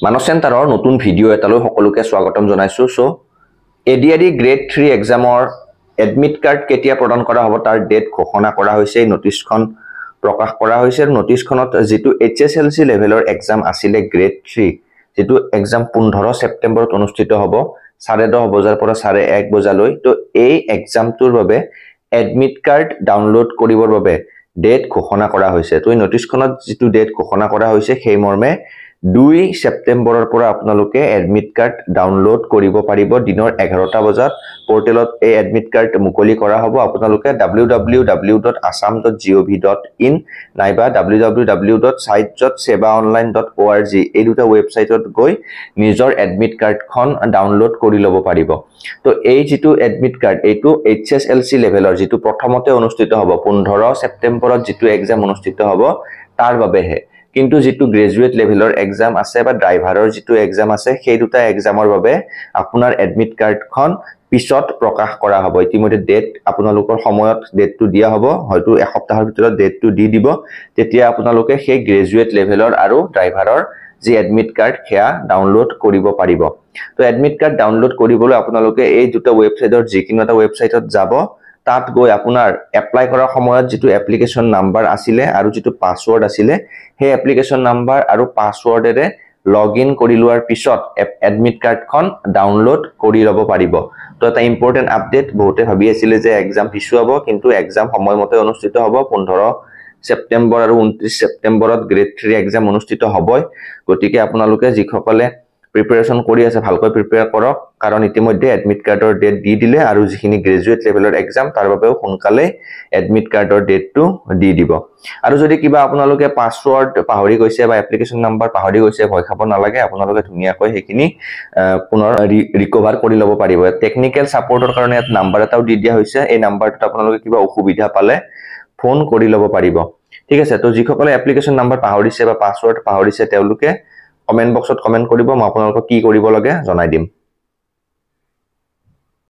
মানস চেণ্টাৰৰ নতুন ভিডিঅ' এটালৈ সকলোকে স্বাগতম জনাইছো। সো এডিআৰই গ্ৰেড 3 এক্সামৰ এডমিট কাৰ্ড কেতিয়া প্ৰদান কৰা হ'ব তাৰ ডেট ঘোষণা কৰা হৈছে। নটিছখন প্ৰকাশ কৰা হৈছে। নটিছখনত যেটো এইচএসএলসি লেভেলৰ এক্সাম আছিল গ্ৰেড 3 যেটো এক্সাম 15 সেপ্টেম্বৰত অনুষ্ঠিত হ'ব 10:30 বজাৰ পৰা 1:30 বজালৈ। তো এই এক্সামটোৰ বাবে এডমিট কাৰ্ড ডাউনলোড কৰিবৰ বাবে ডেট ঘোষণা কৰা হৈছে। তো এই নটিছখনত যেটো ডেট ঘোষণা কৰা হৈছে সেই মৰ্মে 2 সেপ্টেম্বৰৰ পৰা আপোনালোকে এডমিট কাৰ্ড ডাউনলোড কৰিব পাৰিব। দিনৰ 11টা বজাত পোৰ্টেলত এই এডমিট কাৰ্ড মুকলি কৰা হ'ব। আপোনালোকে www.assam.gov.in নাইবা www.site.sebaonline.org এই দুটা ৱেবছাইটত গৈ নিজৰ এডমিট কাৰ্ডখন ডাউনলোড কৰি ল'ব পাৰিব। তো এই যেটো এডমিট কাৰ্ড এইটো এইচএসএলসি লেভেলৰ যেটো প্ৰথমতে অনুষ্ঠিত হ'ব 15 সেপ্টেম্বৰত যেটো এক্সাম অনুষ্ঠিত হ'ব তাৰ বাবেহে। কিন্তু যেটো গ্ৰেজুৱেট লেভেলৰ এক্সাম আছে বা ড্ৰাইভাৰৰ যেটো এক্সাম আছে সেই দুটা এক্সামৰ বাবে আপোনাৰ এডমিট কাৰ্ডখন পিছত প্ৰকাশ কৰা হ'ব। ইতিমধ্যে ডেট আপোনালোকৰ সময়ত ডেটটো দিয়া হ'ব, হয়তো এসপ্তাহৰ ভিতৰত ডেটটো দি দিব। তেতিয়া আপোনালোকে সেই গ্ৰেজুৱেট লেভেলৰ আৰু ড্ৰাইভাৰৰ যি এডমিট কাৰ্ড সেয়া ডাউনলোড কৰিব পাৰিব। তো এডমিট কাৰ্ড ডাউনলোড কৰিবলৈ আপোনালোকে এই দুটা ৱেবছাইটৰ যিকোনো এটা ৱেবছাইটত যাব। তাত গৈ আপোনাৰ এপ্লাই কৰাৰ সময়ত যেটো এপ্লিকেশন নাম্বাৰ আছিলে আৰু যেটো পাসওয়াৰ্ড আছিলে সেই এপ্লিকেশন নাম্বাৰ আৰু পাসওয়াৰ্ডেৰে লগইন কৰি লোৱাৰ পিছত এডমিট কাৰ্ডখন ডাউনলোড কৰি ল'ব পাৰিব। তো এটা ইম্পৰ্টেন্ট আপডেট, বহুতে ভাবি আছিল যে এক্সাম পিছু হ'ব, কিন্তু এক্সাম সময়মতে অনুষ্ঠিত হ'ব। 15 সেপ্টেম্বৰ আৰু 29 সেপ্টেম্বৰত গ্ৰেড 3 এক্সাম অনুষ্ঠিত হ'বই। গতিকে আপোনালোকে যিসকলে প্ৰিপাৰেচন কৰি আছে ভালকৈ প্ৰিপেয়াৰ কৰক, কাৰণ ইতিমধ্যে এডমিট কাৰ্ডৰ ডেট দি দিলে আৰু যিখিনি গ্ৰেজুৱেট লেভেলৰ এক্সাম তাৰ বাবেও সোনকালে এডমিট কাৰ্ডৰ ডেটটো দি দিব। আৰু যদি কিবা আপোনালোকে পাসওয়াৰ্ড পাহৰি গৈছে বা এপ্লিকেশন নাম্বাৰ পাহৰি গৈছে, ভয় খাব নালাগে। আপোনালোকে ধুনীয়াকৈ সেইখিনি পুনৰ ৰিকভাৰ কৰি ল'ব পাৰিব। টেকনিক্যাল সাপোৰ্টৰ কাৰণে এটা নাম্বাৰ এটাও দি দিয়া হৈছে। এই নাম্বাৰটোত আপোনালোকে কিবা অসুবিধা পালে ফোন কৰি ল'ব পাৰিব। ঠিক আছে। তো যিসকলে এপ্লিকেশন নাম্বাৰ পাহৰিছে বা পাসওয়াৰ্ড পাহৰিছে তেওঁলোকে কমেন্ট বক্সত কমেন্ট কৰিব, মই আপোনালোকক কি কৰিব লাগে জনাই দিম।